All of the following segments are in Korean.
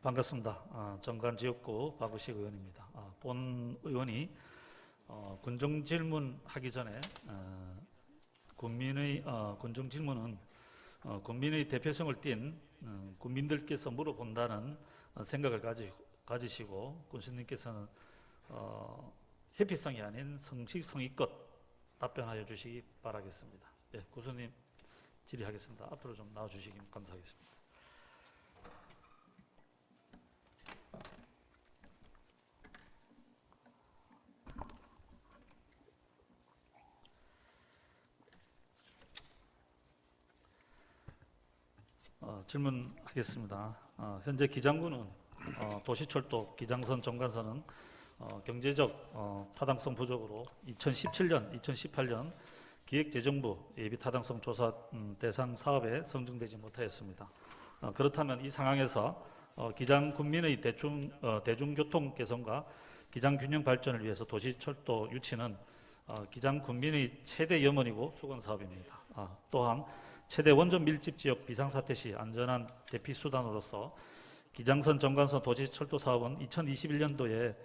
반갑습니다. 정관 지역구 박우식 의원입니다. 본 의원이 군정 질문하기 전에 국민의 군정 질문은 국민의 대표성을 띈 국민들께서 물어본다는 생각을 가지시고 군수님께서는 회피성이 아닌 성실성의껏 답변하여 주시기 바라겠습니다. 예, 군수님 질의하겠습니다. 앞으로 좀 나와주시기 감사하겠습니다. 질문하겠습니다. 현재 기장군은 도시철도 기장선 정관선은 경제적 타당성 부족으로 2017년, 2018년 기획재정부 예비 타당성 조사 대상 사업에 선정되지 못하였습니다. 그렇다면 이 상황에서 기장 군민의 대중교통 개선과 기장 균형 발전을 위해서 도시철도 유치는 기장 군민의 최대 염원이고 수건 사업입니다. 또한 최대 원전 밀집 지역 비상사태 시 안전한 대피 수단으로서 기장선 정관선 도시철도 사업은 2021년도에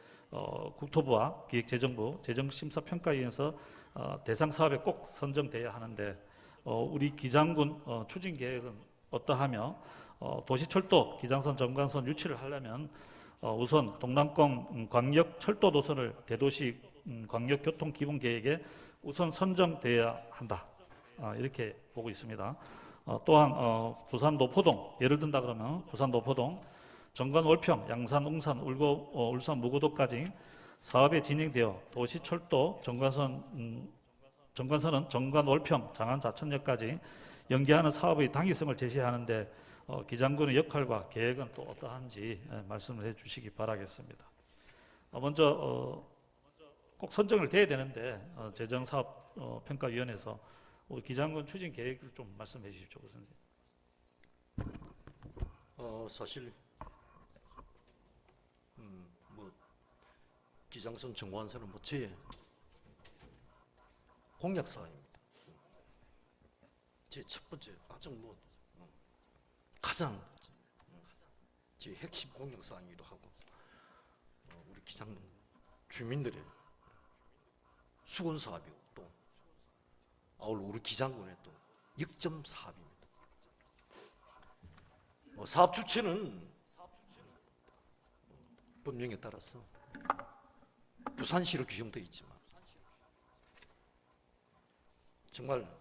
국토부와 기획재정부 재정심사평가위에서 대상 사업에 꼭 선정돼야 하는데 우리 기장군 추진 계획은 어떠하며 도시철도 기장선 정관선 유치를 하려면 우선 동남권 광역철도 노선을 대도시 광역교통기본계획에 우선 선정돼야 한다. 이렇게 보고 있습니다. 또한 부산 노포동, 예를 든다 그러면 부산 노포동, 정관 월평, 양산, 웅산, 울산 무구도까지 사업이 진행되어 도시철도 정관선은 정관 월평, 장안 자천역까지 연계하는 사업의 당위성을 제시하는데 기장군의 역할과 계획은 또 어떠한지 말씀을 해주시기 바라겠습니다. 먼저 꼭 선정을 돼야 되는데 재정사업평가위원회에서 우리 기장군 추진 계획을 좀 말씀해 주십시오, 선생님. 사실 기장선 정관선은 제 공약 사항입니다. 제 첫 번째 가장 가장 제 핵심 공약 사항이기도 하고 우리 기장 주민들의 수건 사업이고 또 아울러 우리 기장군의 또 역점 사업입니다. 사업 주체는 법령에 따라서 부산시로 규정되어 있지만 정말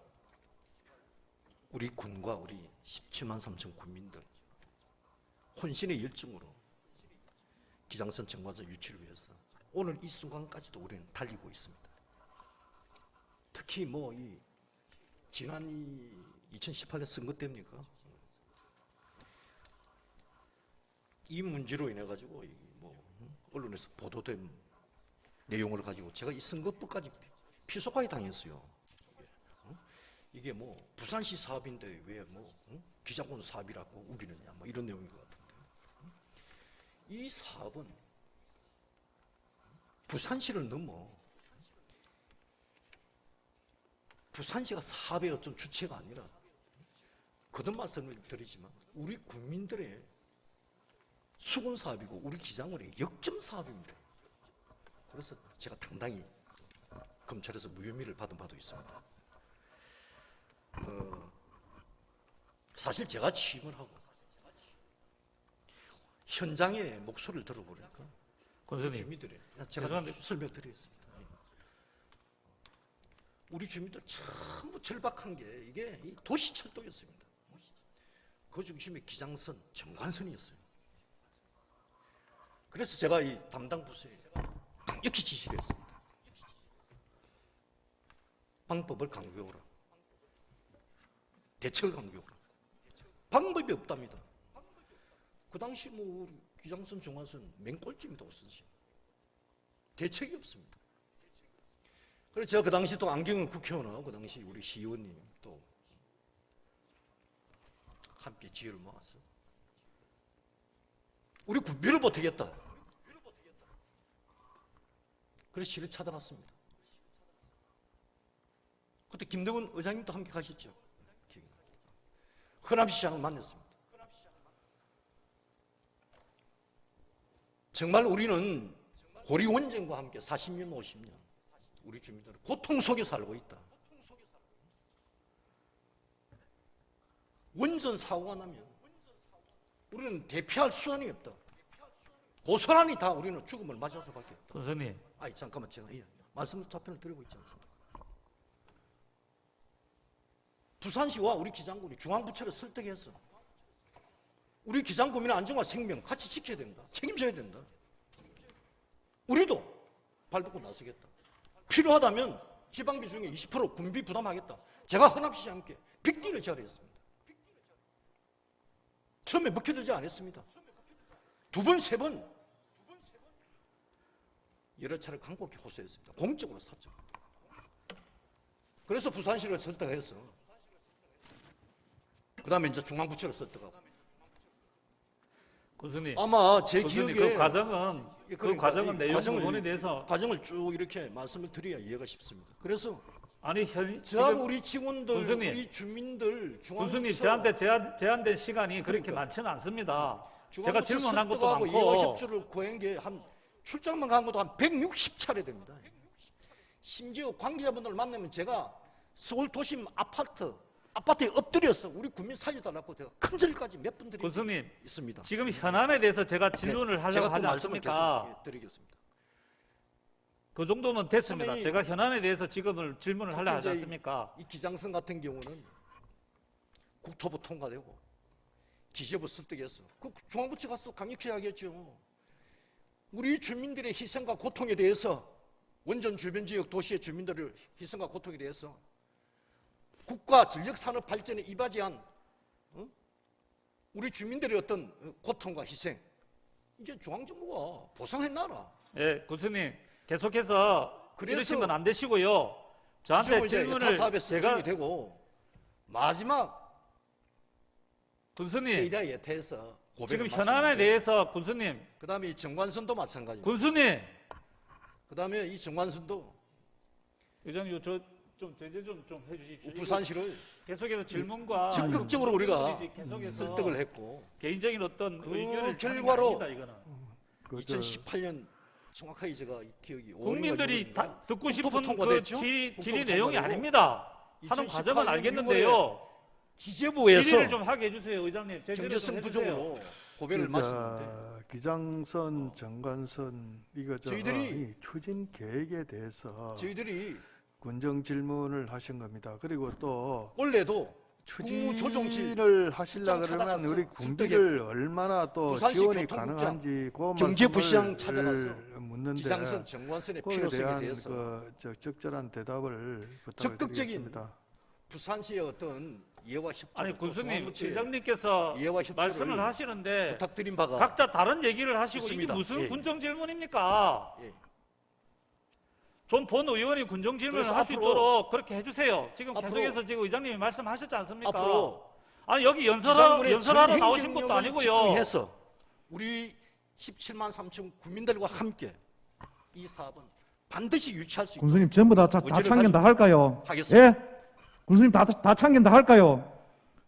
우리 군과 우리 17만 3천 군민들 혼신의 열정으로 기장선 정관선 유치를 위해서 오늘 이 순간까지도 우리는 달리고 있습니다. 특히 이 지난 2018년 선거 때입니까? 이 문제로 인해 가지고 언론에서 보도된 내용을 가지고 제가 이 선거법까지 피속하게 당했어요. 이게 부산시 사업인데 왜 기장군 사업이라고 우기느냐 이런 내용인 것 같은데 이 사업은 부산시를 넘어 부산시가 사업의 어떤 주체가 아니라 거듭 말씀을 드리지만 우리 국민들의 수군 사업이고 우리 기장군의 역점 사업입니다. 그래서 제가 당당히 검찰에서 무혐의를 받은 바도 있습니다. 사실 제가 취임을 하고 현장의 목소리를 들어보니까 주민들이 제가 설명드리겠습니다. 우리 주민들 전부 절박한 게 이게 도시철도였습니다. 그 중심에 기장선, 정관선이었어요. 그래서 제가 이 담당 부서에 강력히 지시를 했습니다. 방법을 강구해오라. 대책을 강구해오라. 방법이 없답니다. 그 당시 우리 기장선, 정관선 맹꼴찌입니다. 없으시. 대책이 없습니다. 그래서 제가 그 당시 또 안경은 국회의원하고 그 당시 우리 시의원님 또 함께 지혜를 모아서 우리 군비를 못하겠다. 그래서 시를 찾아갔습니다. 그때 김덕은 의장님도 함께 가셨죠. 허남시장을 만났습니다. 정말 우리는 고리 원전과 함께 40년, 50년 우리 주민들은 고통 속에 살고 있다. 원전 사고가 나면 우리는 대피할 수단이 없다. 고스란히 다 우리는 죽음을 맞을 수밖에 없다. 군수님, 아니 잠깐만 제가 말씀 답변을 드리고 있지 않습니까? 부산시와 우리 기장군이 중앙부처를 설득해서 우리 기장군민의 안전과 생명 같이 지켜야 된다. 책임져야 된다. 우리도 발벗고 나서겠다. 필요하다면 지방비 중에 20% 군비 부담하겠다. 제가 헌합시지 않게 빅딜을 자리했습니다. 처음에 먹혀들지 않았습니다. 두 번, 세 번 여러 차례 간곡히 호소했습니다. 공적으로 샀죠. 그래서 부산시를 설득해서 그 다음에 이제 중앙부처를 설득하고 군수님, 아마 제 군수님, 기억에 그 과정은 그러니까 내용 부분에 대해서 과정을 쭉 이렇게 말씀을 드려야 이해가 쉽습니다. 그래서 아니 저하고 지금 우리 직원들, 군수님, 우리 주민들 군수님 중앙부처 저한테 제한된 시간이 그렇게 그러니까. 많지는 않습니다. 제가 중앙부처 질문한 것도 설득하고 이해와 많고 협조를 구한 게 한 출장만 간 것도 한 160차례 됩니다. 심지어 관계자분들을 만나면 제가 서울 도심 아파트에 엎드려서 우리 국민 살려달라고 제가 큰절까지 몇 분 드린 군수님, 있습니다. 지금 현안에 대해서 제가 질문을 제가 하려고 또 하지 말씀을 않습니까? 계속 드리겠습니다. 그 정도면 됐습니다. 선생님, 제가 현안에 대해서 지금 질문을 하려 하지 특히 이제 않습니까? 이 기장선 같은 경우는 국토부 통과되고 기재부 설득해서 그 중앙부처 가서 강력히 이야기했죠. 우리 주민들의 희생과 고통에 대해서 원전 주변 지역 도시의 주민들의 희생과 고통에 대해서 국가 전력산업 발전에 이바지한 우리 주민들의 어떤 고통과 희생 이제 중앙정부가 보상해놔라. 예, 군수님 계속해서 그래서 이러시면 안 되시고요. 저한테 질문을 사업에 제가 설정이 되고 마지막 군수님 회의라 예태해서 지금 현안에 대해서 군수님 그 다음에 이 정관선도 마찬가지입니다. 군수님 그 다음에 이 정관선도 의장님 저좀 제재 좀 해주십시오. 부산시를 계속해서 질문과 적극적으로 우리가 계속해서 설득을 했고 개인적인 어떤 그 의견을 결과로 하는 게 아닙니다, 이거는. 2018년 정확하게 제가 기억이 국민들이 다 듣고 국토부 싶은 그 통과됐죠? 질의 국토부 내용이 통과되고 아닙니다. 하는 2018년 과정은 알겠는데요. 기재부에서 질의를 좀 하게 해주세요, 의장님. 제재를 좀 경제성 해주세요. 부족으로 고배를 마셨는데 기장선, 정관선 이거 저희들이 이 추진 계획에 대해서 저희들이 군정 질문을 하신 겁니다. 그리고 또 원래도 국무조정실 추진을 하시려 국장 그러면 찾아가서 우리 군비를 얼마나 또 부산시 지원이 교통국장, 가능한지 그 경제부시장 말씀을 찾아가서 묻는데 기장선 정관선의 거기에 필요성에 대한 대해서 그 적절한 대답을 적극적인 부탁드리겠습니다. 부산시의 어떤 이해와 협조 아니 군수님, 중앙부처의 의장님께서 이해와 협조를 말씀을 하시는데 부탁드린 바가 각자 다른 얘기를 하시고 있습니다. 이게 무슨 예. 군정 질문입니까? 예. 좀 본 의원이 군정 질문을 그래서 할 수 앞으로- 있도록 그렇게 해주세요. 지금 앞으로- 계속해서 지금 의장님이 말씀하셨지 않습니까? 앞으로 아니 여기 기상군의 연설하러 나오신 전행정력을 것도 아니고요. 집중해서 우리 17만 3천 국민들과 함께 이 사업은 반드시 유치할 수 있도록 군수님 전부 다 의지를 참견 다 가지고 할까요? 하겠습니다. 예? 군수님 다 참견 다 할까요?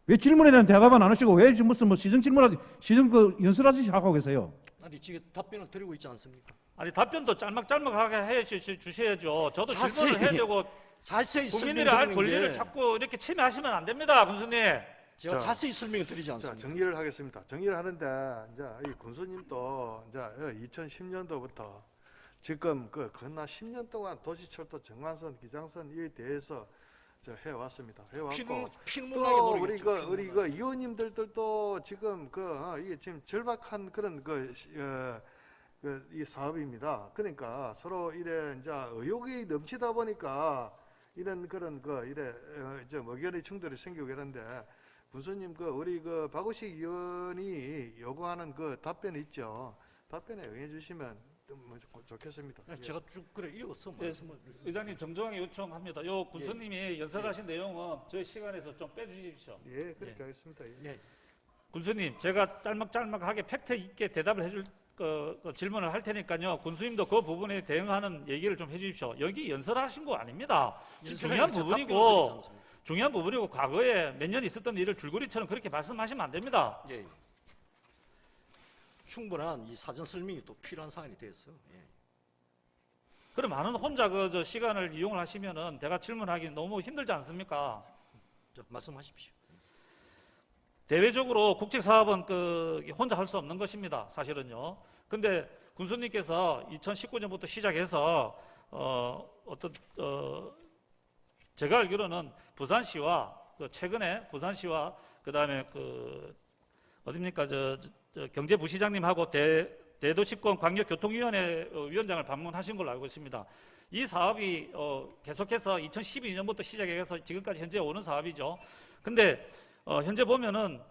왜 질문에 대한 대답은 안 하시고 왜 무슨 뭐 시정 질문하지 시정 그 연설하듯이 하고 계세요? 아니 지금 답변을 드리고 있지 않습니까? 아니 답변도 짤막짤막하게 해 주셔야죠. 저도 자세히 질문을 해야 되고 자세히 국민들의 알 설명드리는 권리를 게 자꾸 이렇게 침해하시면 안 됩니다, 군수님. 제가 자, 자세히 설명을 드리지 자, 않습니다. 정리를 하겠습니다. 정리를 하는데 이제 이 군수님도 이제 2010년도부터 지금 그 건나 10년 동안 도시철도 정관선, 기장선 이에 대해서 해왔습니다. 해왔고 필문하게 또 우리 모르겠죠. 우리 그 의원님들도 지금 이게 지금 절박한 그런 이 사업입니다. 그러니까 서로 이래 이제 의욕이 넘치다 보니까 이런 그런 이래 이제 의견의 충돌이 생기고 이런데 군수님 우리 박우식 의원이 요구하는 답변 있죠. 답변에 응해 주시면 좋겠습니다. 예. 제가 쭉 그래 읽어서 예, 말씀을 의장님 정정하게 요청합니다. 요 군수님이 연설하신 내용은 저희 시간에서 좀 빼주십시오. 예, 그렇게 하겠습니다. 예. 예. 군수님, 제가 짤막짤막하게 팩트 있게 대답을 해줄 질문을 할 테니까요. 군수님도 그 부분에 대응하는 얘기를 좀 해주십시오. 여기 연설하신 거 아닙니다. 중요한 부분이고 과거에 몇 년 있었던 일을 줄거리처럼 그렇게 말씀하시면 안 됩니다. 예. 충분한 이 사전 설명이 또 필요한 사안이 됐어. 예. 그럼 많은 혼자 저 시간을 이용을 하시면은 제가 질문하기 너무 힘들지 않습니까? 말씀하십시오. 대외적으로 국책 사업은 혼자 할 수 없는 것입니다. 사실은요. 근데 군수님께서 2019년부터 시작해서 제가 알기로는 부산시와 최근에 부산시와 그다음에 어딥니까 저 경제부시장님하고 대도시권 광역교통위원회 위원장을 방문하신 걸로 알고 있습니다. 이 사업이 계속해서 2012년부터 시작해서 지금까지 현재 오는 사업이죠. 근데 현재 보면은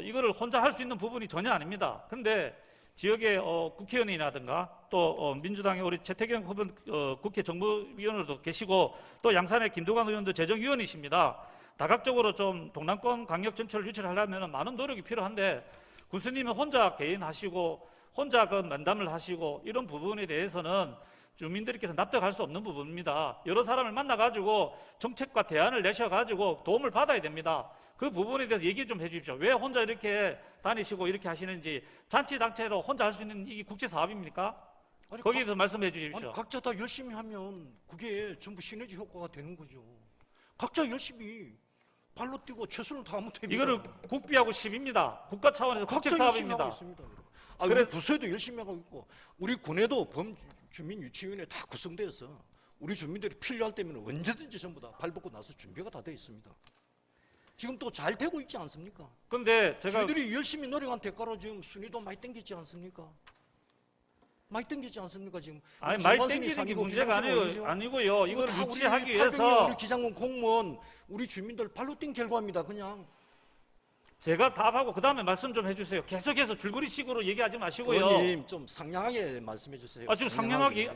이거를 혼자 할 수 있는 부분이 전혀 아닙니다. 근데 지역의 국회의원이라든가 또 민주당의 우리 최태경 후보 국회 정무위원으로도 계시고 또 양산의 김두관 의원도 재정위원이십니다. 다각적으로 좀 동남권 광역 전철을 유치하려면 많은 노력이 필요한데 군수님은 혼자 개인하시고 혼자 면담을 하시고 이런 부분에 대해서는 주민들께서 납득할 수 없는 부분입니다. 여러 사람을 만나가지고 정책과 대안을 내셔가지고 도움을 받아야 됩니다. 그 부분에 대해서 얘기 좀 해주십시오. 왜 혼자 이렇게 다니시고 이렇게 하시는지. 잔치단체로 혼자 할 수 있는 이게 국제 사업입니까? 거기에 대해서 말씀해 주십시오. 아니, 각자 다 열심히 하면 그게 전부 시너지 효과가 되는 거죠. 각자 열심히 발로 뛰고 최선을 다하면 됩니다. 이거를 국비하고 10입니다. 국가 차원에서 국제 각자 열심히 하고 사업입니다. 있습니다. 우리 부서에도 열심히 하고 있고 우리 군에도 범주민유치위원회 다 구성돼서 우리 주민들이 필요할 때면 언제든지 전부 다 발벗고 나서 준비가 다 되어 있습니다. 지금 또 잘 되고 있지 않습니까? 근데 제가 저희들이 열심히 노력한 대가로 지금 순위도 많이 땡기지 않습니까? 많이 땡기지 않습니까 지금? 아니 정관순위 많이 땡기는 게 상위고 문제가 기상순위 아니고요. 이걸 다 우리 유치하기 800명 위해서 우리 기장군 공무원 우리 주민들 발로 뛴 결과입니다. 그냥 제가 답하고 그 다음에 말씀 좀 해주세요. 계속해서 줄거리식으로 얘기하지 마시고요. 의원님 좀 상냥하게 말씀해 주세요. 지금 상냥하게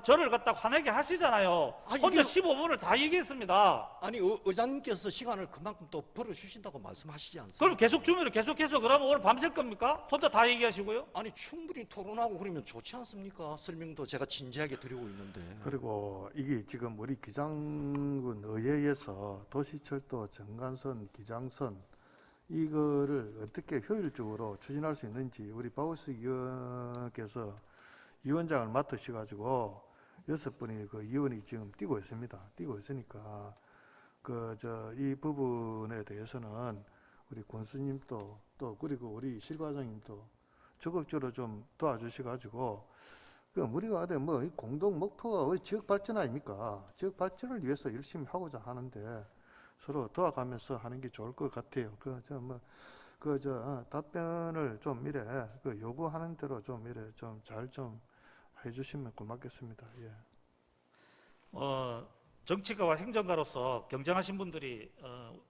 저를 갖다 화내게 하시잖아요. 아니, 혼자 이게- 15분을 다 얘기했습니다. 아니 의장님께서 시간을 그만큼 또 벌어 주신다고 말씀하시지 않습니까? 그럼 계속 주면 계속해서 그러면 오늘 밤샐 겁니까? 혼자 다 얘기하시고요? 아니 충분히 토론하고 그러면 좋지 않습니까? 설명도 제가 진지하게 드리고 있는데. 그리고 이게 지금 우리 기장군 의회에서 도시철도 정간선, 기장선 이거를 어떻게 효율적으로 추진할 수 있는지 우리 박우식 의원께서 위원장을 맡으셔가지고 6분이 그 위원이 지금 뛰고 있습니다. 뛰고 있으니까 이 부분에 대해서는 우리 권수님도 또 그리고 우리 실과장님도 적극적으로 좀 도와주셔가지고 우리가 뭐 공동 목표가 우리 지역 발전 아닙니까? 지역 발전을 위해서 열심히 하고자 하는데 서로 도와가면서 하는 게 좋을 것 같아요. 답변을 좀 이래 요구하는 대로 좀 이래 좀 잘 좀 해주시면 고맙겠습니다. 예. 정치가와 행정가로서 경쟁하신 분들이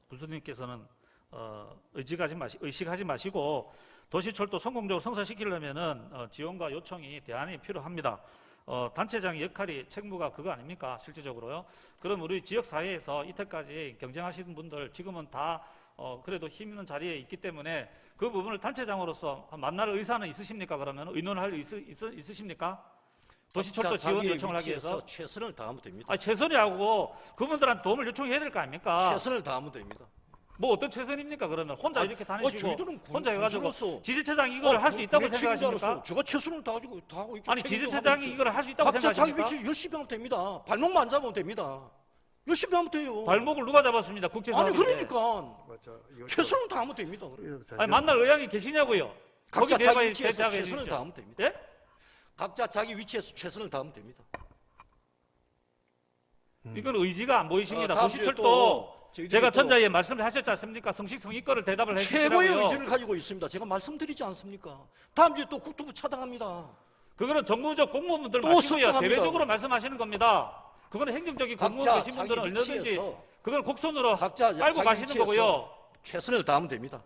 군수님께서는 의식하지 마시고 도시철도 성공적으로 성사시키려면은 지원과 요청이 대안이 필요합니다. 단체장의 역할이 책무가 그거 아닙니까? 실질적으로요. 그럼 우리 지역 사회에서 이때까지 경쟁하시는 분들 지금은 다 그래도 힘 있는 자리에 있기 때문에 그 부분을 단체장으로서 만날 의사는 있으십니까? 그러면 의논할 있으십니까? 도시철도 지원 요청을 하기 위해서 최선을 다하면 됩니다. 아니 최선이 하고 그분들한테 도움을 요청해야 될 거 아닙니까? 최선을 다하면 됩니다. 뭐 어떤 최선입니까? 그러면 혼자 이렇게 다니시고 저희들은 혼자 해가지고 군수로서 지자체장 이걸 할 수 있다고 군의 생각하십니까? 책임자로서 제가 최선을 다하고 있죠. 아니 책임도 지자체장이 하고 있죠. 이걸 할 수 있다고 각자 자기 생각하십니까? 위치 열심히 하면 됩니다. 발목만 안 잡으면 됩니다. 열심히 하면 돼요. 발목을 누가 잡았습니다? 아니 국제사업인데. 그러니까 최선을 다하면 됩니다. 그래요. 아니 만날 의향이 계시냐고요? 각자 거기 자기 대답해 위치에서 최선을 주십시오. 다하면 됩니다. 예? 각자 자기 위치에서 최선을 다하면 됩니다. 이건 의지가 안 보이십니다. 다음 주에 도시철도 또 저희들이 제가 또 전자에 말씀을 하셨지 않습니까? 성식성의껏을 대답을 최고의 해주시라고요. 의지를 가지고 있습니다. 제가 말씀드리지 않습니까? 다음 주에 또 국토부 차당합니다. 그거는 정무적 공무원분들 또 마시고요. 섭정합니다. 대외적으로 말씀하시는 겁니다. 그거는 행정적인 공무원 각자 계신 분들은 자기 얼마든지 위치에서 그걸 곡선으로 각자 깔고 자기 가시는 위치에서 거고요. 최선을 다하면 됩니다.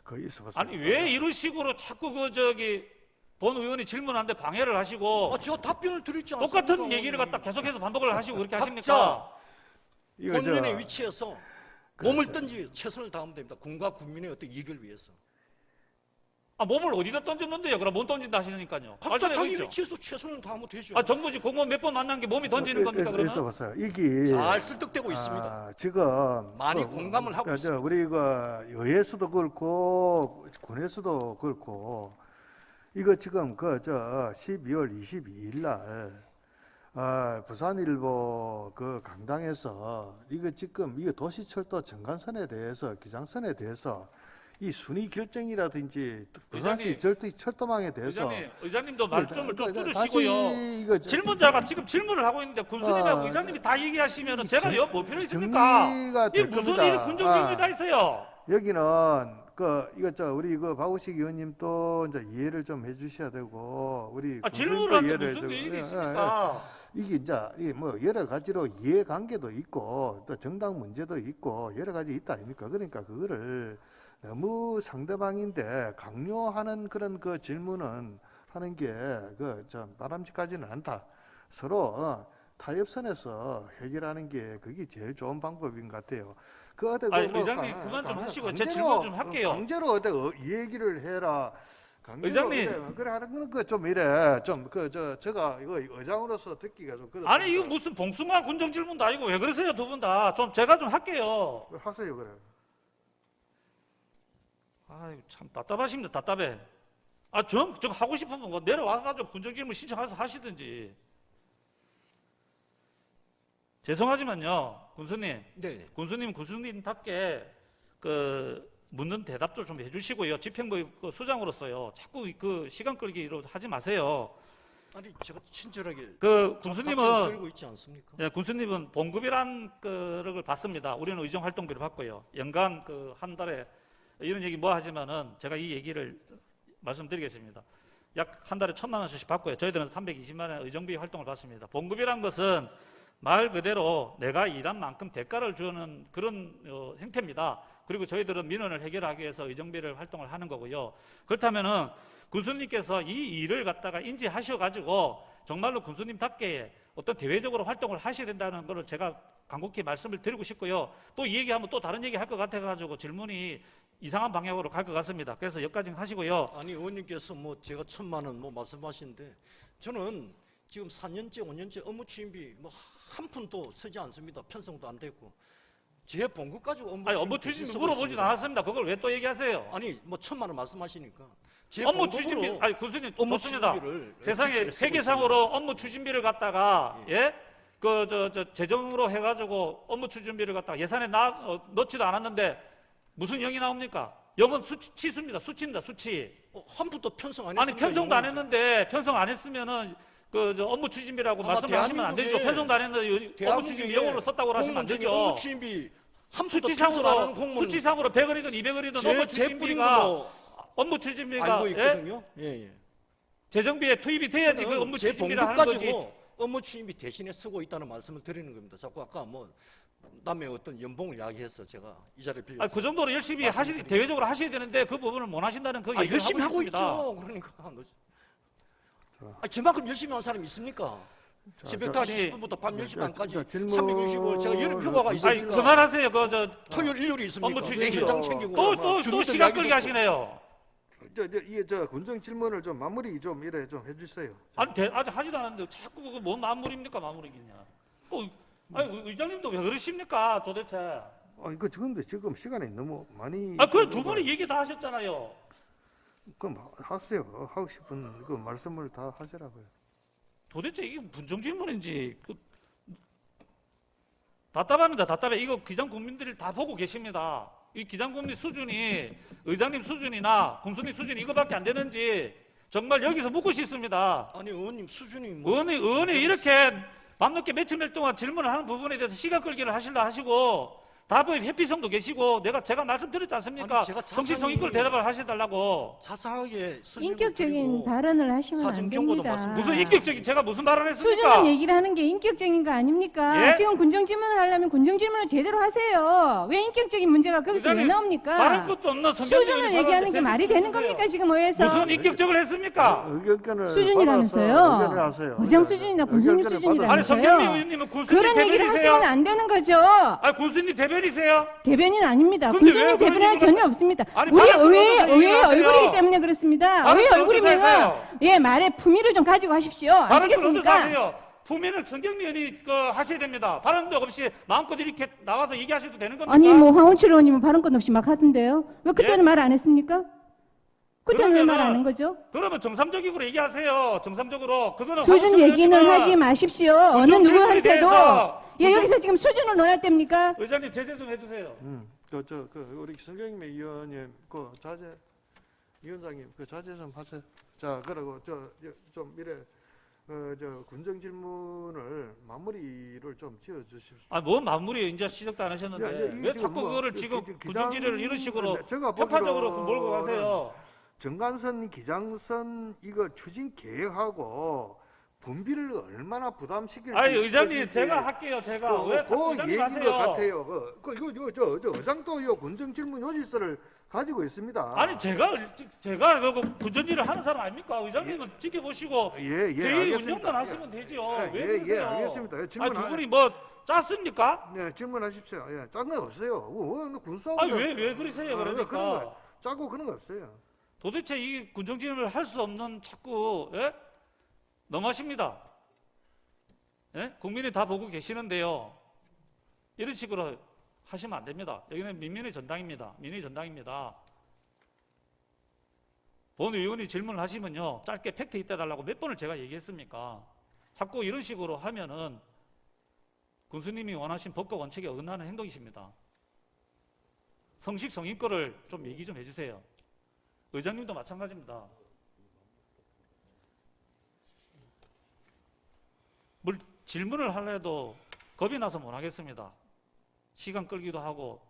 거의 있어 아니 왜 이런 식으로 자꾸 본 의원이 질문하는데 방해를 하시고 제가 답변을 드리지 않습니까? 똑같은 얘기를 갖다 계속해서 반복을 하시고 그렇게 각자 하십니까? 본연의 위치에서 몸을 던지 최선을 다하면 됩니다. 군과 국민의 어떤 이익을 위해서. 몸을 어디다 던졌는데요? 그럼 못 던진다 하시니까요. 각자 자기 말씀해 보십시오. 위치에서 최선을 다하면 되죠. 정부직 공무원 몇 번 만난 게 몸이 던지는 겁니까 그러면? 있어 보세요. 이게 잘 설득되고 있습니다. 지금 많이 공감을 하고 있습니다. 우리 그 의회에서도 그렇고 군에서도 그렇고 이거 지금 저 12월 22일 날 부산일보 그 강당에서 이거 지금 이거 도시철도 정간선에 대해서 기장선에 대해서 이 순위 결정이라든지 부산시 철도망에 대해서 의장님도 말씀을 좀 다시 줄이시고요. 이거 질문자가 지금 질문을 하고 있는데 군수님하고 의장님이 다 얘기하시면 제가 뭐 필요 있습니까? 정리가 이게 될 무슨 겁니다. 일이 군정질문이 다 있어요. 여기는 이거 우리 박우식 의원님 또 이제 이해를 좀 해주셔야 되고 우리 질문을 하는데 이해를 무슨 좀- 일이 예, 있습니까? 이게 이제 뭐 여러 가지로 이해관계도 있고 또 정당 문제도 있고 여러 가지 있다 아닙니까? 그러니까 그거를 너무 상대방인데 강요하는 그런 그 질문은 하는 게 좀 바람직하지는 않다. 서로 타협선에서 해결하는 게 그게 제일 좋은 방법인 것 같아요. 의장님 그만 좀 하시고 제 질문 좀 할게요. 강제로 이 얘기를 해라. 강제로 의장님. 그래 하는 거는 좀 이래 제가 이거 의장으로서 듣기가 좀 그렇습니다. 아니 이거 무슨 봉숭아 군정 질문도 아니고 왜 그러세요 두 분 다? 좀 제가 좀 할게요. 하세요 그래. 아유 참 답답하십니다. 답답해. 저 하고 싶으면 뭐 내려와가지고 군정 질문 신청해서 하시든지. 죄송하지만요, 군수님. 네. 군수님 군수님답게 묻는 대답도 좀 해주시고요. 집행부 수장으로서요. 자꾸 시간 끌기로 하지 마세요. 아니 제가 친절하게 군수님은 들고 있지 않습니까? 예, 군수님은 봉급이란 거를 받습니다. 우리는 의정 활동비를 받고요. 연간 한 달에 이런 얘기 뭐 하지만은 제가 이 얘기를 말씀드리겠습니다. 약 한 달에 1,000만 원씩 받고요. 저희들은 320만 원 의정비 활동을 받습니다. 봉급이란 것은 말 그대로 내가 일한 만큼 대가를 주는 그런 행태입니다. 그리고 저희들은 민원을 해결하기 위해서 의정비를 활동을 하는 거고요. 그렇다면은 군수님께서 이 일을 갖다가 인지하셔가지고 정말로 군수님답게 어떤 대외적으로 활동을 하셔야 된다는 것을 제가 간곡히 말씀을 드리고 싶고요. 또 이 얘기하면 또 다른 얘기 할 것 같아가지고 질문이 이상한 방향으로 갈 것 같습니다. 그래서 여기까지 하시고요. 아니 의원님께서 뭐 제가 1,000만 원 뭐 말씀하시는데 저는 지금 4년째 5년째 업무 추진비 뭐 한 푼도 쓰지 않습니다. 편성도 안 됐고 제 봉급 가지고 업무 추진비 물어보지도 않았습니다. 그걸 왜 또 얘기하세요? 아니 뭐 1,000만 원 말씀하시니까 제 업무 봉급으로 추진비 군수님 업무 좋습니다. 추진비를 세상에 지출을 쓰고 세계상으로 업무 추진비를 갖다가 재정으로 해가지고 업무 추진비를 갖다가 예산에 넣지도 않았는데 무슨 영이 나옵니까? 영은 치수입니다. 수치입니다. 수치. 한 푼도 편성 안 아니 했습니다. 편성도 안 했는데 편성 안 했으면은 업무 추진비라고 아마 말씀하시면 안 되죠. 대한민국에- 편성도 안 했는데 업무 추진비 영어로 썼다고 하시면 안 되죠. 업무 추진비 한 푼도 편성 안 하는 공무원 수치상으로 100원이든 200원이든 업무 제 뿌린 추진비가 것도 업무 추진비가 알고 있거든요. 예. 재정비에 투입이 돼야지 그 저는 업무 제 추진비를 봉급 하는 거지. 가지고 업무 추진비 대신에 쓰고 있다는 말씀을 드리는 겁니다. 자꾸 아까 뭐 남의 어떤 연봉을 이야기해서 제가 이 자리를 빌려서 그 정도로 열심히 말씀드립니다. 대외적으로 하셔야 되는데 그 부분을 못 하신다는 그 얘기를 열심히 하고 있습니다. 있죠. 그러니까 저만큼 열심히 한 사람이 있습니까? 새벽 5시 10분부터 밤 10시 반까지 365일 제가 연휴 휴가가 아니 있으니까 그만하세요. 토요일 일요일이 있습니까? 업무 추진비. 현장 챙기고 또 주민들 시간 이야기 끌기 듣고. 하시네요. 저 군정 질문을 좀 마무리 좀 이래 좀 해주세요. 아니 아직 하지도 않았는데 자꾸 그거 뭔 마무리입니까 마무리겠냐. 의장님도 왜 그러십니까 도대체. 이거 근데 지금 시간이 너무 많이. 그 두 분이 얘기 다 하셨잖아요. 그럼 하세요. 하고 싶은 그 말씀을 다 하시라고요. 도대체 이게 분정 질문인지 답답합니다. 답답해. 이거 기장 국민들이 다 보고 계십니다. 이 기장 국민 수준이 의장님 수준이나 군수님 수준이 이거밖에 안 되는지 정말 여기서 묻고 싶습니다. 아니 의원님 수준이 뭐 의원이 이렇게 밤늦게 며칠 동안 질문을 하는 부분에 대해서 시간 끌기를 하시고 답의 회피성도 계시고 제가 말씀드렸지 않습니까? 아니, 제가 성실성 있고 대답을 하셔달라고. 자상하게 설명을 인격적인 드리고 발언을 하시면 안 사진 경고도 됩니다. 말씀드리고. 무슨 인격적인 제가 무슨 발언을 했습니까? 수준은 얘기를 하는 게 인격적인 거 아닙니까? 예? 지금 군정 질문을 하려면 군정 질문을 제대로 하세요. 왜 인격적인 문제가 거기서 왜 의장님, 나옵니까? 말할 것도 없는 선배님 수준을 얘기하는 게 말이 되는 겁니까 지금 의회에서? 무슨 인격적을 했습니까? 의견권을 수준이라면서요. 받아서 의견을 하세요. 의장 수준이나 군수님 의견권을 수준이라면서요. 받아서 아니 성경님 의원님은 군수님 그런 얘기를 대변이세요? 하시면 안 되는 거죠. 군수님 대변 대변이세요? 대변인 아닙니다. 근데 왜 군수님 그런 대변인 얘기를 전혀 없습니다. 아니, 우리 발언 의회 끊어서 얘기를 하세요. 얼굴이기 때문에 그렇습니다. 발언 의회 끊어서 얼굴이면 하세요. 예 말의 품위를 좀 가지고 하십시오. 발언 끊어서 아시겠습니까? 하세요. 부민을 성경위원이 하셔야 됩니다. 발언도 없이 마음껏 이렇게 나와서 얘기하셔도 되는 겁니까? 아니 뭐 황원철 의원님은 발언 것 없이 막 하던데요. 왜 그때는 예? 말 안 했습니까? 그때는 왜 말 안 그러면은 한 거죠? 그러면 정상적으로 얘기하세요. 정상적으로 그거는 수준 황원철 얘기는 의원님은 하지 마십시오. 어느 군정 질문에 누구한테도 대해서 예 여기서 지금 수준을 논할 때입니까? 의장님 제재 좀 해주세요. 우리 성경민 의원님 그 자제 위원장님 그 자제 좀 하세요. 자 그리고 좀 이래 군정 질문을 마무리를 좀 지어 주십시오. 아뭔 마무리 이제 시작도 안 하셨는데 왜 자꾸 그거를 지금 군정지를 이런 식으로 제가 편파적으로 보기로는 몰고 가세요? 정관선 기장선 이거 추진 계획하고 분비를 얼마나 부담시킬 아니 수 의장님 있을지 제가 할게요. 제가 왜 자꾸 의장님 얘기인 것 하세요? 같아요. 저 의장도 이 군정 질문 요지서를 가지고 있습니다. 아니 제가 그 군정지를 하는 사람 아닙니까? 의장님은 지켜보시고 예, 회의 알겠습니다. 운영만 하시면 되지요. 왜 예, 그러세요? 알겠습니다. 예, 아니 질문 두 분이 뭐 짰습니까? 네, 질문하십시오. 예, 짠 거 없어요. 군수하고 아니 왜 그러세요? 그러니까 그런 거 짜고 그런 거 없어요. 도대체 이 군정지를 할 수 없는 자꾸 너무하십니다. 예? 국민이 다 보고 계시는데요. 이런 식으로 하시면 안 됩니다. 여기는 민민의 전당입니다. 민의 전당입니다. 본 의원이 질문을 하시면요. 짧게 팩트 있다 달라고 몇 번을 제가 얘기했습니까? 자꾸 이런 식으로 하면은 군수님이 원하신 법과 원칙에 어긋나는 행동이십니다. 성식 성인권을 좀 얘기 좀 해주세요. 의장님도 마찬가지입니다. 질문을 하려도 겁이 나서 못 하겠습니다. 시간 끌기도 하고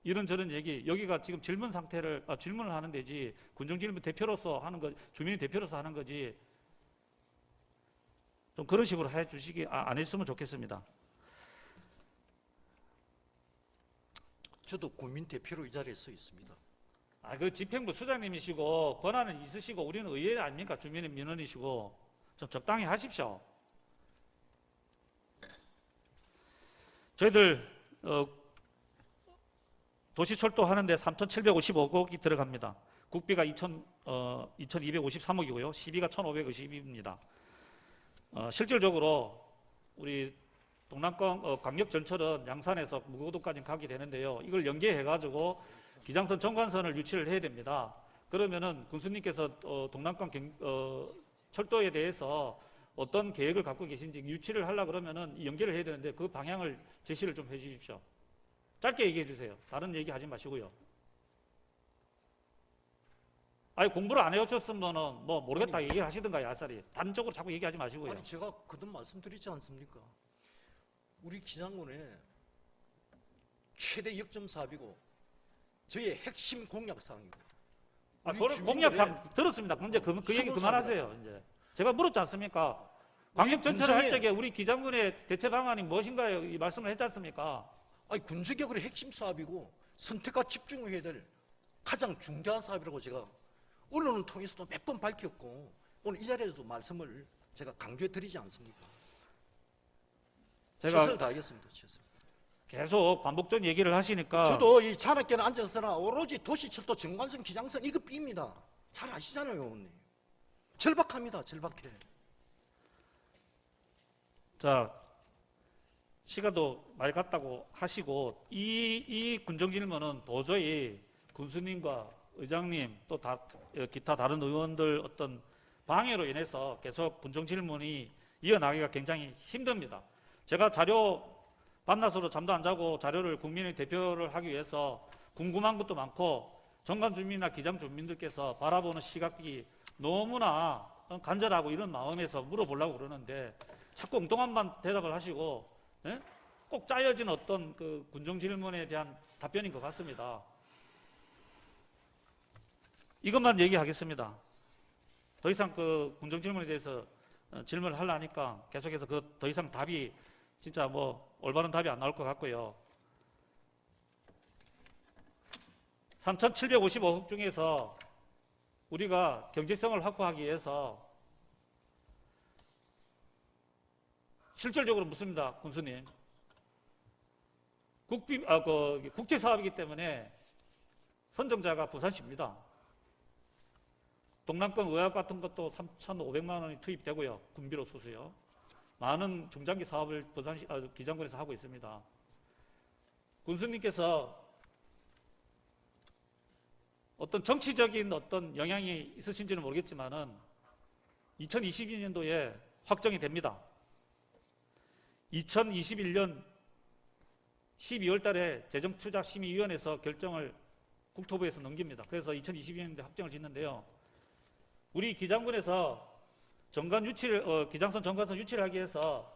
이런저런 얘기 여기가 지금 질문 상태를 질문을 하는 데지 군정질문 대표로서 하는 거 주민 대표로서 하는 거지 좀 그런 식으로 해주시기 안 했으면 좋겠습니다. 저도 국민 대표로 이 자리에 서 있습니다. 그 집행부 수장님이시고 권한은 있으시고 우리는 의회 아닙니까? 주민의 민원이시고 좀 적당히 하십시오. 저희들 도시철도 하는데 3,755억이 들어갑니다. 국비가 2,253억이고요. 시비가 1,550입니다. 실질적으로 우리 동남권 광역전철은 양산에서 무거도까지 가게 되는데요. 이걸 연계해가지고 기장선 정관선을 유치를 해야 됩니다. 그러면은 군수님께서 동남권 철도에 대해서 어떤 계획을 갖고 계신지 유치를 하려고 그러면은 연계를 해야 되는데 그 방향을 제시를 좀 해주십시오. 짧게 얘기해 주세요. 다른 얘기 하지 마시고요. 아니 공부를 안 해오셨으면은 뭐 모르겠다 얘기를 하시든가 야살이 단적으로 자꾸 얘기하지 마시고요. 아니 제가 거듭 말씀드리지 않습니까? 우리 기장군의 최대 역점 사업이고 저희의 핵심 공약 사항이고. 그런 공약상 들었습니다. 근데 그 얘기 그만하세요. 이제 제가 물었지 않습니까? 광역 전철을 할 적에 우리 기장군의 대체 방안이 무엇인가요? 이 말씀을 했지 않습니까? 아니 군수격의 핵심 사업이고 선택과 집중을 해야 될 가장 중대한 사업이라고 제가 언론을 통해서도 몇 번 밝혔고 오늘 이 자리에서도 말씀을 제가 강조해 드리지 않습니까? 제가 최선을 다하겠습니다. 최선. 계속 반복적인 얘기를 하시니까 저도 이 잔악계는 앉아서나 오로지 도시철도 정관선 기장선 이거 삐입니다. 잘 아시잖아요, 의원님. 절박합니다. 절박해. 자 시간도 많이 갔다고 하시고 이 군정질문은 도저히 군수님과 의장님 또 기타 다른 의원들 어떤 방해로 인해서 계속 군정질문이 이어나가기가 굉장히 힘듭니다. 제가 자료 밤낮으로 잠도 안 자고 자료를 국민의 대표를 하기 위해서 궁금한 것도 많고 정관 주민이나 기장 주민들께서 바라보는 시각이 너무나 간절하고 이런 마음에서 물어보려고 그러는데 자꾸 엉뚱한만 대답을 하시고 꼭 짜여진 어떤 그 군정 질문에 대한 답변인 것 같습니다. 이것만 얘기하겠습니다. 더 이상 그 군정 질문에 대해서 질문을 하려니까 계속해서 그 더 이상 답이 진짜 뭐 올바른 답이 안 나올 것 같고요. 3,755억 중에서 우리가 경제성을 확보하기 위해서 실질적으로 묻습니다. 군수님. 국제 사업이기 때문에 선정자가 부산시입니다. 동남권 의학 같은 것도 3,500만 원이 투입되고요. 군비로 수수요. 많은 중장기 사업을 부산시 기장군에서 하고 있습니다. 군수님께서 어떤 정치적인 어떤 영향이 있으신지는 모르겠지만은 2022년도에 확정이 됩니다. 2021년 12월 달에 재정투자심의위원회에서 결정을 국토부에서 넘깁니다. 그래서 2022년도에 확정을 짓는데요. 우리 기장군에서 기장선 정관선 유치를 하기 위해서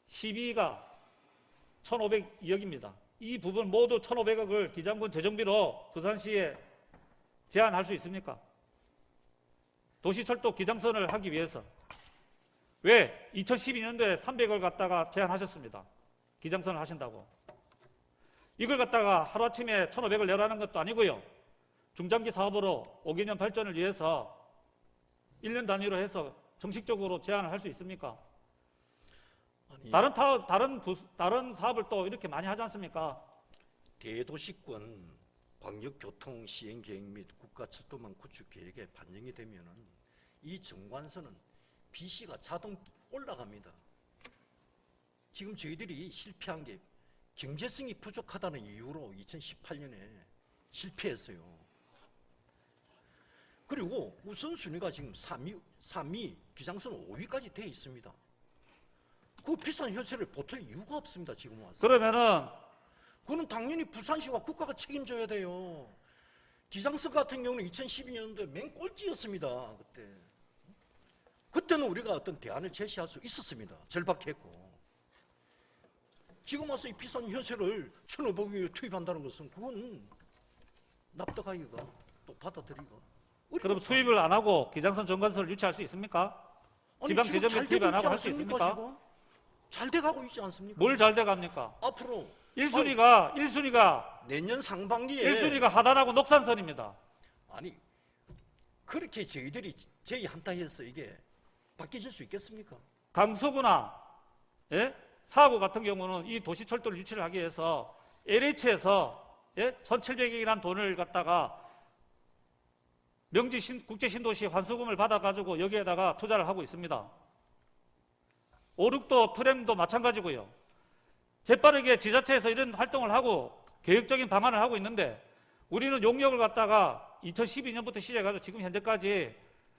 시비가 1,502억입니다. 이 부분 모두 1,500억을 기장군 재정비로 부산시에 제한할 수 있습니까? 도시철도 기장선을 하기 위해서. 왜? 2012년도에 300억을 갖다가 제한하셨습니다. 기장선을 하신다고. 이걸 갖다가 하루아침에 1,500억을 내라는 것도 아니고요. 중장기 사업으로 5개년 발전을 위해서 1년 단위로 해서 정식적으로 제한을 할 수 있습니까? 아니, 다른 사업을 또 이렇게 많이 하지 않습니까? 대도시권 광역교통 시행계획 및 국가철도망 구축 계획에 반영이 되면은 이 정관선은 BC가 자동 올라갑니다. 지금 저희들이 실패한 게 경제성이 부족하다는 이유로 2018년에 실패했어요. 그리고 우선순위가 지금 3위, 기장선 5위까지 돼 있습니다. 그 비싼 혈세를 보탤 이유가 없습니다. 지금 와서. 그러면은 그거는 당연히 부산시와 국가가 책임져야 돼요. 기장선 같은 경우는 2012년도에 맨 꼴찌였습니다. 그때는 우리가 어떤 대안을 제시할 수 있었습니다. 절박했고. 지금 와서 이 비싼 혈세를 1,500억에 투입한다는 것은 그건 납득하기가 또 받아들이기가 그럼 투입을 안 하고 기장선 정관선을 유치할 수 있습니까? 지방 재정비 투입 안 하고 할 수 있습니까? 지금? 잘 돼가고 있지 않습니까? 뭘 잘 돼갑니까? 앞으로 1순위가 내년 상반기에 1순위가 하단하고 녹산선입니다. 아니 그렇게 저희들이 제의한다해서 이게 바뀌질 수 있겠습니까? 강서구나 사구 같은 경우는 이 도시철도를 유치를 하기 위해서 LH에서 1,700억이라는 돈을 갖다가 명지 국제신도시 환수금을 받아가지고 여기에다가 투자를 하고 있습니다. 오륙도 트램도 마찬가지고요. 재빠르게 지자체에서 이런 활동을 하고 계획적인 방안을 하고 있는데 우리는 용역을 갖다가 2012년부터 시작해서 지금 현재까지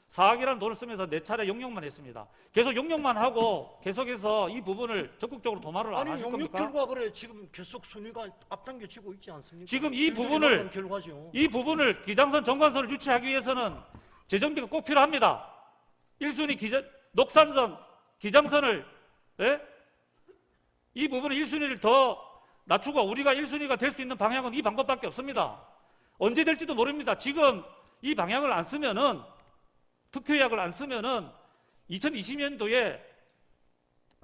4억이라는 돈을 쓰면서 4차례 용역만 했습니다. 계속 용역만 하고 계속해서 이 부분을 적극적으로 도마를 안 아니 하실 용역 겁니까? 결과 그래 지금 계속 순위가 앞당겨지고 있지 않습니까? 지금 이 저희들이 부분을 말한 결과죠. 이 부분을 기장선 정관선을 유치하기 위해서는 재정비가 꼭 필요합니다. 1순위 녹산선 기장선을 이 부분을 1순위를 더 낮추고 우리가 1순위가 될 수 있는 방향은 이 방법밖에 없습니다. 언제 될지도 모릅니다. 지금 이 방향을 안 쓰면은 특효약을 안 쓰면은 2020년도에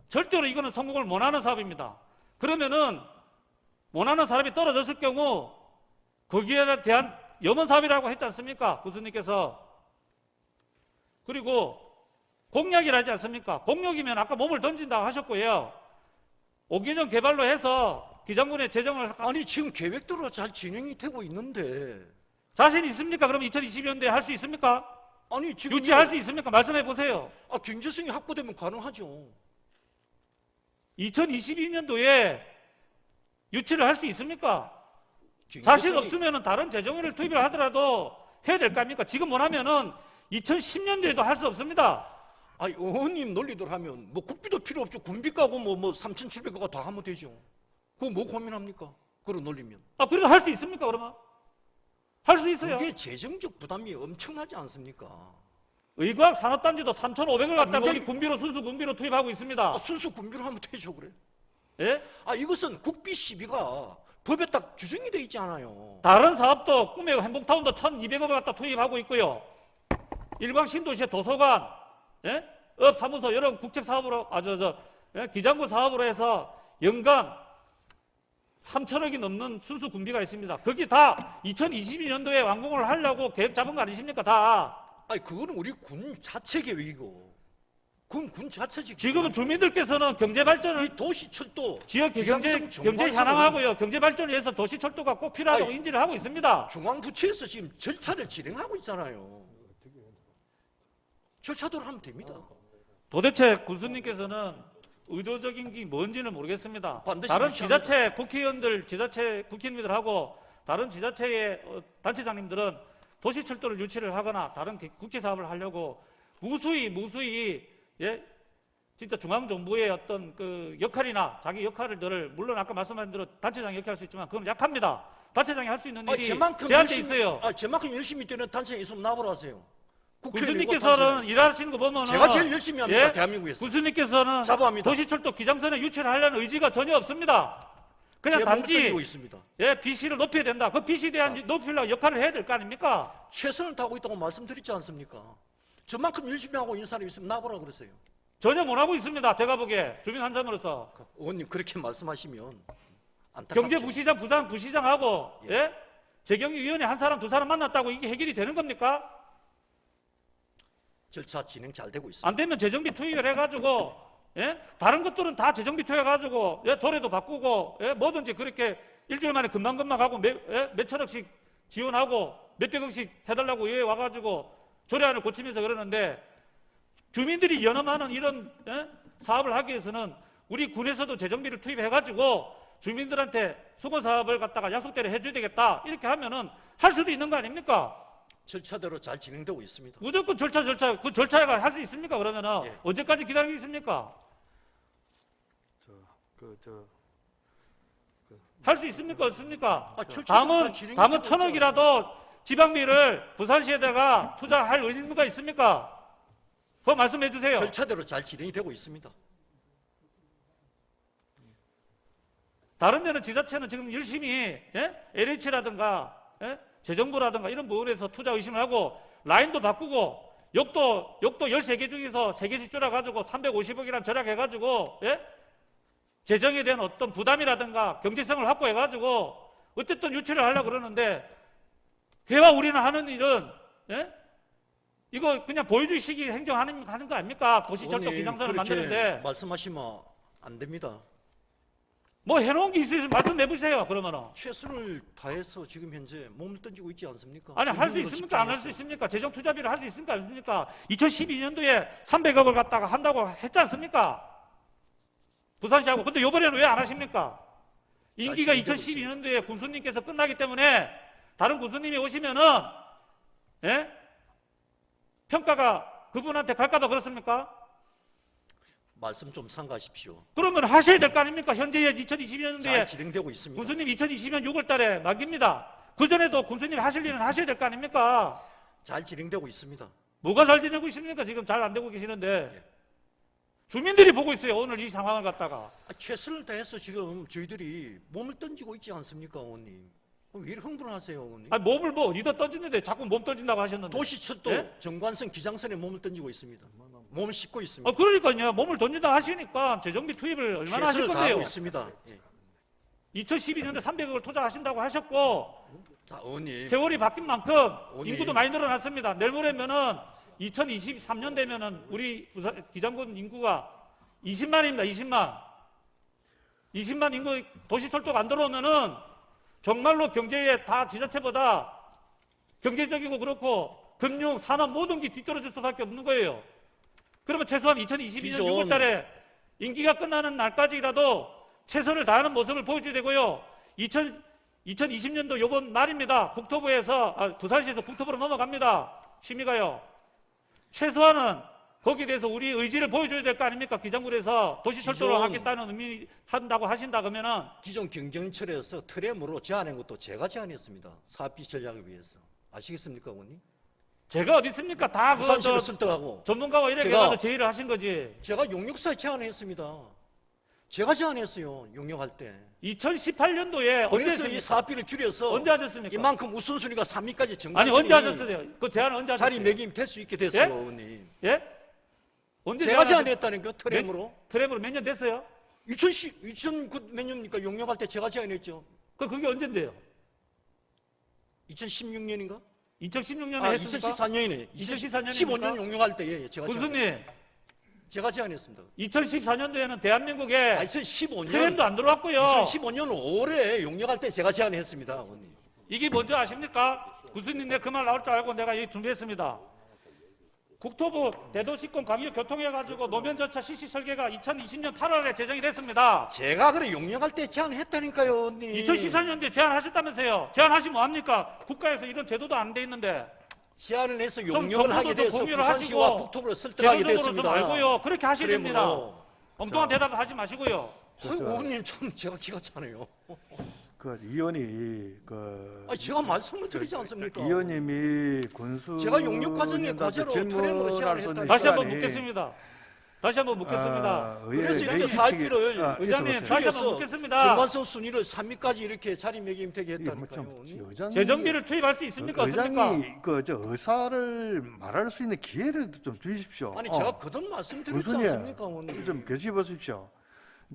절대로 이거는 성공을 못하는 사업입니다. 그러면은 원하는 사람이 떨어졌을 경우 거기에 대한 염원 사업이라고 했지 않습니까? 교수님께서. 그리고 공약이라지 않습니까? 공약이면 아까 몸을 던진다고 하셨고요. 5개년 개발로 해서 기장군의 재정을 아니 지금 계획대로 잘 진행이 되고 있는데 자신 있습니까? 그럼 2020년도에 할 수 있습니까? 아니 지금 유치할 수 있습니까? 말씀해 보세요. 경제성이 확보되면 가능하죠. 2022년도에 유치를 할 수 있습니까? 경제성이- 자신 없으면 다른 재정을 투입을 하더라도 해야 될 거 아닙니까? 지금 못하면은 2010년도에도 할 수 없습니다. 아니 의원님 논리들 하면 뭐 국비도 필요 없죠. 군비 까고 뭐 3,700억 다 하면 되죠. 그거 뭐 고민합니까? 그런 논리면. 그래도 할 수 있습니까? 그러면 할 수 있어요. 이게 재정적 부담이 엄청나지 않습니까? 의과학 산업단지도 3,500을 갖다가 문제- 우리 군비로 순수 군비로 투입하고 있습니다. 순수 군비로 하면 되죠, 그래. 예? 이것은 국비 시비가 법에 딱 규정이 돼 있지 않아요. 다른 사업도 꿈의 행복타운도 1,200억을 갖다 투입하고 있고요. 일광 신도시의 도서관, 업 사무소 여러 국책 사업으로 기장군 사업으로 해서 연간 3천억이 넘는 순수 군비가 있습니다. 거기 다 2022년도에 완공을 하려고 계획 잡은 거 아니십니까? 다. 그거는 우리 군 자체 계획이고 그건 군 자체지. 지금은 주민들께서는 경제 발전을 이 도시철도 지역 경제 정관성은 현황하고요, 경제 발전을 위해서 도시 철도가 꼭 필요하다고 아니, 인지를 하고 있습니다. 중앙부처에서 지금 절차를 진행하고 있잖아요. 절차대로 하면 됩니다. 도대체 군수님께서는 의도적인 게 뭔지는 모르겠습니다. 반드시 다른 유치합니다. 지자체 국회의원들, 지자체 국회의원들하고 다른 지자체의 단체장님들은 도시철도를 유치를 하거나 다른 국제 사업을 하려고 무수히 예? 진짜 중앙정부의 어떤 그 역할이나 자기 역할들을 물론 아까 말씀하신 대로 단체장이 이렇게 할 수 있지만 그건 약합니다. 단체장이 할 수 있는 일이 제한돼 있어요. 제만큼 열심히 뛰는 단체에 있으면 나보라 하세요. 군수님께서는 일하시는 거 보면은 제가 제일 열심히 합니다. 예? 대한민국에서. 군수님께서는 자부합니다. 도시철도 기장선에 유치를 하려는 의지가 전혀 없습니다. 그냥 제가 몸을 단지 던지고 있습니다. 예, 비시를 높여야 된다. 그 비시에 대한 높이려고 역할을 해야 될 거 아닙니까? 최선을 다하고 있다고 말씀드렸지 않습니까? 저만큼 열심히 하고 있는 사람이 있으면 나보라 그러세요. 전혀 못하고 있습니다. 제가 보기에 주민 한 사람으로서 의원님 그렇게 말씀하시면 안타깝죠. 경제부시장, 부산부시장하고 예? 재경위원회 한 사람 두 사람 만났다고 이게 해결이 되는 겁니까? 절차 진행 잘 되고 있습니다. 안 되면 재정비 투입을 해가지고 예? 다른 것들은 다 재정비 투입해가지고 예? 도래도 바꾸고 예? 뭐든지 그렇게 일주일 만에 금방금방 하고 몇천억씩 지원하고 몇백억씩 해달라고 예? 와가지고 조례안을 고치면서 그러는데 주민들이 연험하는 이런 예? 사업을 하기 위해서는 우리 군에서도 재정비를 투입해가지고 주민들한테 수거 사업을 갖다가 약속대로 해줘야 되겠다 이렇게 하면은 할 수도 있는 거 아닙니까? 절차대로 잘 진행되고 있습니다. 무조건 그 절차가 할 수 있습니까? 그러면은 예. 언제까지 기다리겠습니까? 할 수 있습니까? 없습니까? 절차대로 잘 진행되고 담은 있지 1,000억이라도 지방비를 부산시에다가 투자할 의무가 있습니까? 그거 말씀해 주세요. 절차대로 잘 진행이 되고 있습니다. 다른 데는 지자체는 지금 열심히 예? LH라든가 예? 재정부라든가 이런 부분에서 투자 의심을 하고 라인도 바꾸고 역도 13개 중에서 3개씩 줄여가지고 350억이란 절약해가지고 예? 재정에 대한 어떤 부담이라든가 경제성을 확보해가지고 어쨌든 유치를 하려고 그러는데 회와 우리는 하는 일은 예? 이거 그냥 보여주시기 행정하는 거 아닙니까? 도시철도 의원님, 기장선을 그렇게 만드는데 말씀하시면 안 됩니다. 뭐 해놓은 게 있으시면 말씀해 보세요. 그러면은 최선을 다해서 지금 현재 몸을 던지고 있지 않습니까? 아니 할 수 있습니까? 안 할 수 있습니까? 재정 투자비를 할 수 있습니까? 안 있습니까? 2012년도에 300억을 갖다가 한다고 했지 않습니까? 부산시하고. 근데 이번에는 왜 안 하십니까? 임기가 진행되고 2012년도에 군수님께서 끝나기 때문에 다른 군수님이 오시면은 예? 평가가 그분한테 갈까봐 그렇습니까? 말씀 좀 삼가십시오. 그러면 하셔야 될 거 아닙니까? 현재 잘 2022년도에 진행되고 있습니다. 군수님 2020년 6월 달에 만깁니다. 그전에도 군수님 하실 일은 하셔야 될 거 아닙니까? 잘 진행되고 있습니다. 뭐가 잘 되고 있습니까? 지금 잘 안 되고 계시는데 주민들이 보고 있어요. 오늘 이 상황을 갖다가 최선을 다해서 지금 저희들이 몸을 던지고 있지 않습니까, 의원님? 왜 이렇게 흥분하세요, 의원님? 아니, 몸을 뭐 어디다 던지는데 자꾸 몸 던진다고 하셨는데 도시철도 예? 정관성 기장선에 몸을 던지고 있습니다. 몸을 싣고 있습니다. 그러니까요. 몸을 던진다 하시니까 재정비 투입을 얼마나 하실 최선을 건데요? 다하고 있습니다. 예. 2012년도에 300억을 투자하신다고 하셨고 자, 의원님. 세월이 바뀐 만큼 의원님. 인구도 많이 늘어났습니다. 내일 모레면은 2023년 되면은 우리 기장군 인구가 20만입니다. 20만 인구 도시철도가 안 들어오면은 정말로 경제에 다 지자체보다 경제적이고 그렇고 금융, 산업 모든 게 뒤떨어질 수밖에 없는 거예요. 그러면 최소한 2022년 기존 6월 달에 임기가 끝나는 날까지라도 최선을 다하는 모습을 보여줘야 되고요. 2020년도 요번 말입니다. 부산시에서 국토부로 넘어갑니다. 심의가요. 최소한은 거기에 대해서 우리 의지를 보여줘야 될 거 아닙니까? 기장군에서 도시철도를 기존- 하겠다는 의미 한다고 하신다 그러면은 기존 경정철에서 트램으로 제안한 것도 제가 제안했습니다. 사업비 전략을 위해서. 아시겠습니까, 의원님? 제가 어디 있습니까? 다 부산시를 설득하고 전문가와 이렇게 제가- 해가지고 제의를 하신 거지. 제가 용역사에 제안했습니다. 제가 제안했어요. 용역할 때. 2018년도에 언제 그래서 이 했습니까? 사업비를 줄여서 언제 하셨습니까? 이만큼 우선순위가 3위까지 아니 정관선이 언제 하셨어요? 그 제안은 언제 하셨어요? 자리 매김 될 수 있게 됐어요, 예? 의원님. 예? 언제 제가 제안하셨- 제안했다니까 트램으로. 트램으로 몇 년 됐어요? 2009 몇 년입니까? 용역할 때 제가 제안했죠. 그게 언젠데요? 제가 제안했습니다. 2014년도에는 대한민국에 2015년 트렌도 안 들어왔고요. 2015년 5월에 용역할 때 제가 제안했습니다, 의원님. 이게 뭔지 아십니까? 군수님 내 그 말 나올 줄 알고 내가 이 준비했습니다. 국토부 대도시권 광역교통해가지고 노면 절차 실시 설계가 2020년 8월에 제정이 됐습니다. 제가 그래 용역할 때 제안했다니까요, 의원님. 2014년도에 제안하셨다면서요. 제안하시면 뭐합니까? 국가에서 이런 제도도 안 돼 있는데. 제안을 해서 좀 용역을 하게 정보도 돼서 공유를 부산시와 하시고 국토부를 설득하게 제도적으로 좀 됐습니다. 알고요. 그렇게 하셔야 그래, 됩니다. 뭐. 엉뚱한 대답하지 마시고요. 의원님 참 제가 기가 차네요. 그 의원이 그 제가 말씀을 드리지 않습니까? 의원님이 군수 제가 용역 과정의 과제로 트렌으로 제안을 했다. 다시 한번 묻겠습니다. 다시 한번 묻겠습니다. 아, 그래서 이렇게 사업비를 의장님 다시 한번 묻겠습니다. 정관성 순위를 3위까지 이렇게 자리매김되게 했다니까요. 재정비를 투입할 수 있습니까? 없습니까? 의장이 그저 의사를 말할 수 있는 기회를 좀 주십시오. 아니 제가 거듭 말씀드렸지 군수님, 않습니까, 의원님? 좀 계시 보십시오.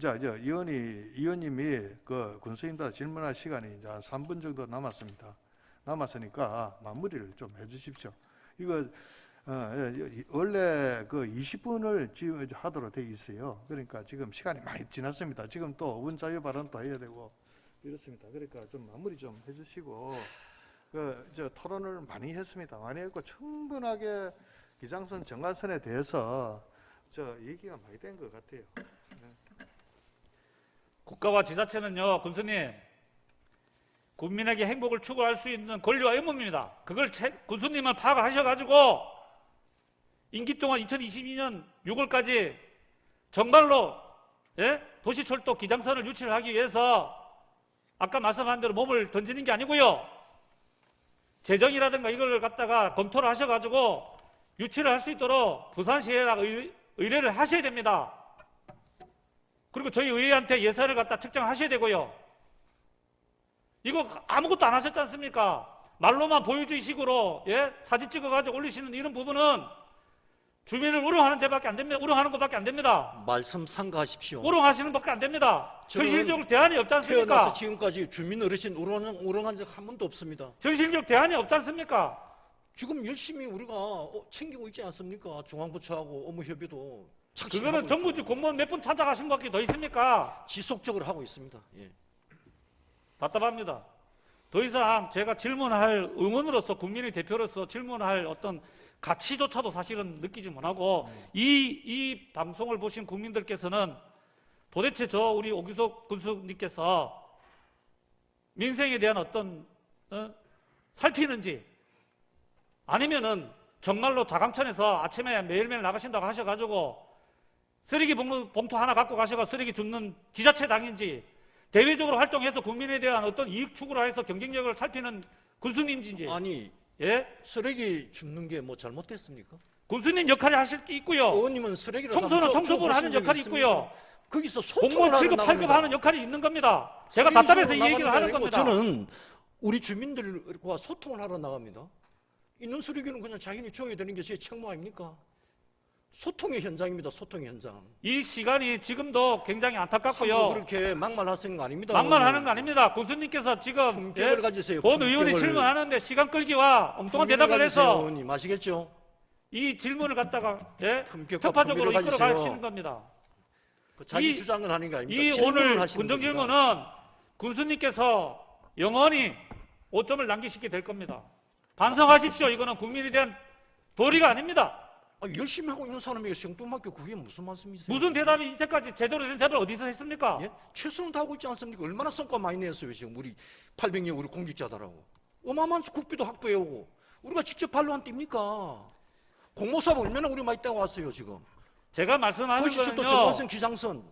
자, 의원님이 그 군수님들 질문할 시간이 이제 한 3분 정도 남았습니다. 남았으니까 마무리를 좀 해주십시오. 이거 원래 그 20분을 지금 하도록 돼 있어요. 그러니까 지금 시간이 많이 지났습니다. 지금 또 5분 자유 발언도 해야 되고 이렇습니다. 그러니까 좀 마무리 좀 해주시고 토론을 많이 했습니다. 많이 했고 충분하게 기장선 정관선에 대해서 얘기가 많이 된 것 같아요. 국가와 지자체는요, 군수님, 국민에게 행복을 추구할 수 있는 권리와 의무입니다. 그걸 군수님은 파악하셔가지고 임기 동안 2022년 6월까지 정말로 도시철도 기장선을 유치를 하기 위해서 아까 말씀한 대로 몸을 던지는 게 아니고요. 재정이라든가 이걸 갖다가 검토를 하셔가지고 유치를 할 수 있도록 부산시에다가 의뢰를 하셔야 됩니다. 그리고 저희 의회한테 예산을 갖다 책정하셔야 되고요. 이거 아무것도 안 하셨지 않습니까? 말로만 보여주의식으로 사진 찍어가지고 올리시는 이런 부분은 주민을 우롱하는 죄밖에 안 됩니다. 우롱하는 것밖에 안 됩니다. 말씀 삼가하십시오. 우롱하시는 밖에 안 됩니다. 저는 현실적으로 대안이 없지 않습니까? 태어나서 지금까지 주민 어르신 우롱한 적 한 번도 없습니다. 현실적 대안이 없지 않습니까? 지금 열심히 우리가 챙기고 있지 않습니까? 중앙부처하고 업무협의도 그거는 정부직 공무원 몇 분 찾아가신 것 밖에 더 있습니까? 지속적으로 하고 있습니다. 예. 답답합니다. 더 이상 제가 질문할 의원으로서 국민의 대표로서 질문할 어떤 가치조차도 사실은 느끼지 못하고 이 방송을 보신 국민들께서는 도대체 우리 오규석 군수님께서 민생에 대한 어떤 살피는지 아니면은 정말로 자강천에서 아침에 매일매일 나가신다고 하셔가지고 쓰레기 봉투 하나 갖고 가셔가 쓰레기 줍는 지자체당인지 대외적으로 활동해서 국민에 대한 어떤 이익 추구를 해서 경쟁력을 살피는 군수님인지 아니 쓰레기 줍는 게 뭐 잘못됐습니까? 군수님 역할이 하실 게 있고요. 의원님은 쓰레기를 청소는 청소부를 하는 역할이 있고요. 거기서 공무원 소통을 7급, 8급 하는 역할이 있는 겁니다. 제가 답답해서 이 얘기를 하는 겁니다. 저는 우리 주민들과 소통을 하러 나갑니다. 있는 쓰레기는 그냥 자기네 줘야 되는 게 제 책무 아닙니까? 소통의 현장입니다. 소통의 현장. 이 시간이 지금도 굉장히 안타깝고요. 그렇게 막말하시는 거 아닙니다. 막말하는 거 아닙니다. 군수님께서 지금 품격을 가지세요. 본 의원이 질문하는데 시간 끌기와 엉뚱한 대답을 해서 의원님 아시겠죠? 이 질문을 갖다가 품격과 편파적으로 품위를 이끌어 가지세요. 가시는 겁니다. 자기 주장을 하는 게 아닙니다. 이 질문을 오늘 하시는 군정 겁니다. 질문은 군수님께서 영원히 5점을 남기시게 될 겁니다. 반성하십시오. 이거는 국민에 대한 도리가 아닙니다. 열심히 하고 있는 사람에게 생뚱맞게 그게 무슨 말씀이세요? 무슨 대답이 이때까지 제대로 된 대답을 어디서 했습니까? 예? 최선을 다하고 있지 않습니까? 얼마나 성과 많이 냈어요 지금 우리 800명 우리 공직자들하고 어마어마한 국비도 확보해오고 우리가 직접 발로 한 띱니까? 공모사업 얼마나 우리 많이 떼고 왔어요 지금. 제가 말씀하는 도시철도 거는요. 정관성 기장선.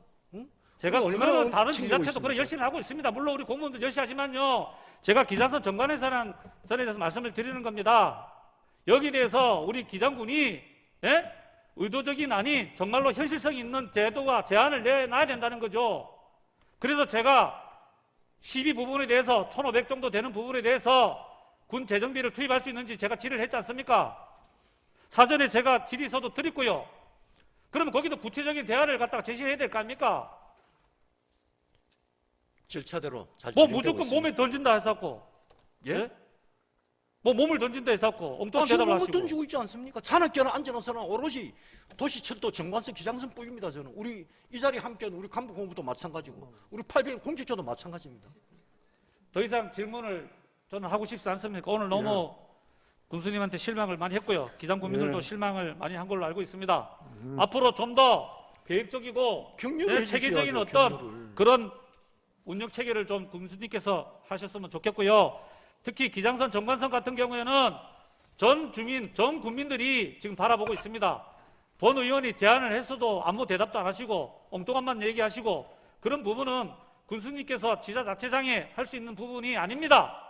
제가 얼마나 그거는 다른 챙기고 지자체도 있습니까? 그래 열심히 하고 있습니다. 물론 우리 공무원도 열심히 하지만요. 제가 기장선 정관에서는 선에 대해서 말씀을 드리는 겁니다. 여기에 대해서 우리 기장군이 의도적인 아닌 정말로 현실성 있는 제도와 제안을 내놔야 된다는 거죠. 그래서 제가 시비 부분에 대해서 1,500 정도 되는 부분에 대해서 군 재정비를 투입할 수 있는지 제가 질의를 했지 않습니까? 사전에 제가 질의서도 드렸고요. 그러면 거기도 구체적인 대안을 갖다가 제시해야 될 거 아닙니까? 절차대로 잘 뭐 진행되고 무조건 있습니다. 몸에 던진다 해서고 예? 뭐 몸을 던진다 해서고 엉뚱한 지금 대답을 몸을 하시고. 던지고 있지 않습니까? 잔악견을 앉아놓서는 오로지 도시철도 정관성 기장선 뿌입니다. 저는 우리 이 자리에 함께한 우리 간부공부도 마찬가지고 우리 800 공직조도 마찬가지입니다. 더 이상 질문을 저는 하고 싶지 않습니까? 오늘 너무 군수님한테 실망을 많이 했고요. 기장 국민들도 예. 실망을 많이 한 걸로 알고 있습니다. 앞으로 좀 더 계획적이고 격려를 체계적인 해주셔야죠, 어떤 격려를. 그런 운영 체계를 좀 군수님께서 하셨으면 좋겠고요. 특히 기장선 정관선 같은 경우에는 전 주민, 전 국민들이 지금 바라보고 있습니다. 본 의원이 제안을 했어도 아무 대답도 안 하시고 엉뚱한만 얘기하시고 그런 부분은 군수님께서 지자자체장에 할 수 있는 부분이 아닙니다.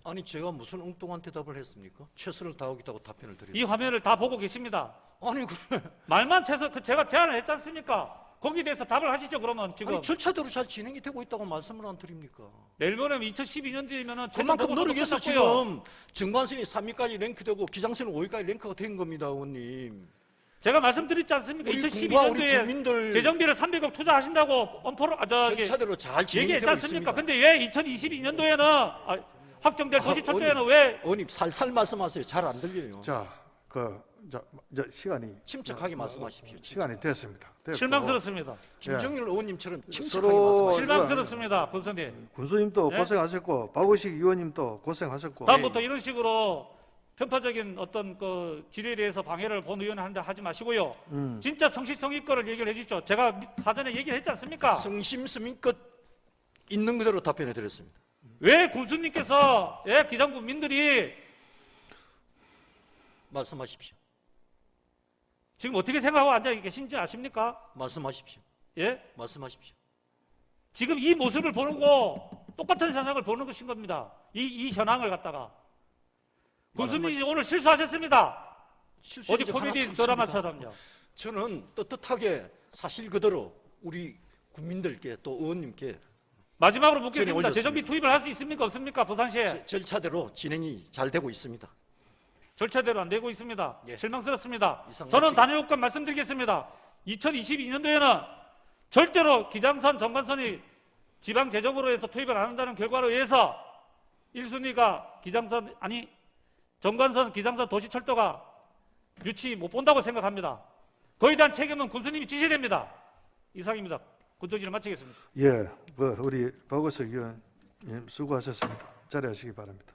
아니 제가 무슨 엉뚱한 대답을 했습니까? 최선을 다하겠다고 답변을 드렸죠. 이 화면을 다 보고 계십니다. 아니 그래. 말만 제가 제안을 했지 않습니까? 거기에 대해서 답을 하시죠. 그러면 지금 아니 절차대로 잘 진행이 되고 있다고 말씀을 안 드립니까? 내일 모레 2012년도이면은 그만큼 노력해서 지금 정관선이 3위까지 랭크되고 기장선이 5위까지 랭크가 된 겁니다, 의원님. 제가 말씀드렸지 않습니까? 우리 군과 우리 2012년도에 국민들 재정비를 300억 투자하신다고 언포로 절차대로 잘 진행이 얘기했지 되고 않습니까? 있습니다. 근데 왜 2022년도에는 확정될 아, 도시철도에는 왜 의원님 살살 말씀하세요. 잘 안 들려요. 자, 자, 시간이 침착하게 말씀하십시오. 시간이 됐습니다. 됐고, 실망스럽습니다. 김정일 의원님처럼 침착하게 서로 말씀하십시오. 실망스럽습니다, 군수님. 군수님도 네? 고생하셨고 박우식 의원님도 고생하셨고 다음부터 이런 식으로 편파적인 어떤 그 질의에 대해서 방해를 본 의원한테 하지 마시고요. 진짜 성실성의껏을 얘기를 해주십시오. 제가 사전에 얘기를 했지 않습니까? 성심성의껏 있는 그대로 답변해 드렸습니다. 왜 군수님께서 기장 국민들이 말씀하십시오. 지금 어떻게 생각하고 앉아 계신지 아십니까? 말씀하십시오. 예? 말씀하십시오. 지금 이 모습을 보고 똑같은 현상을 보는 것인 겁니다. 이 현황을 갖다가. 군수님이 말씀하십시오. 오늘 실수하셨습니다. 실수한 어디 적 하나도 코미디 없습니다. 드라마처럼요. 저는 떳떳하게 사실 그대로 우리 국민들께 또 의원님께 마지막으로 전에 묻겠습니다. 올렸습니다. 재정비 투입을 할 수 있습니까? 없습니까? 부산시에. 절차대로 진행이 잘 되고 있습니다. 절차대로 안 되고 있습니다. 예. 실망스럽습니다. 이상 저는 마치고. 단일 요건 말씀드리겠습니다. 2022년도에는 절대로 기장선, 정관선이 지방 재정으로 해서 투입을 안 한다는 결과로 의해서 1순위가 기장선, 정관선, 기장선, 도시철도가 유치 못 본다고 생각합니다. 거기에 대한 책임은 군수님이 지셔야 됩니다. 이상입니다. 군정진을 마치겠습니다. 예, 우리 박우식 의원님 수고하셨습니다. 자리하시기 바랍니다.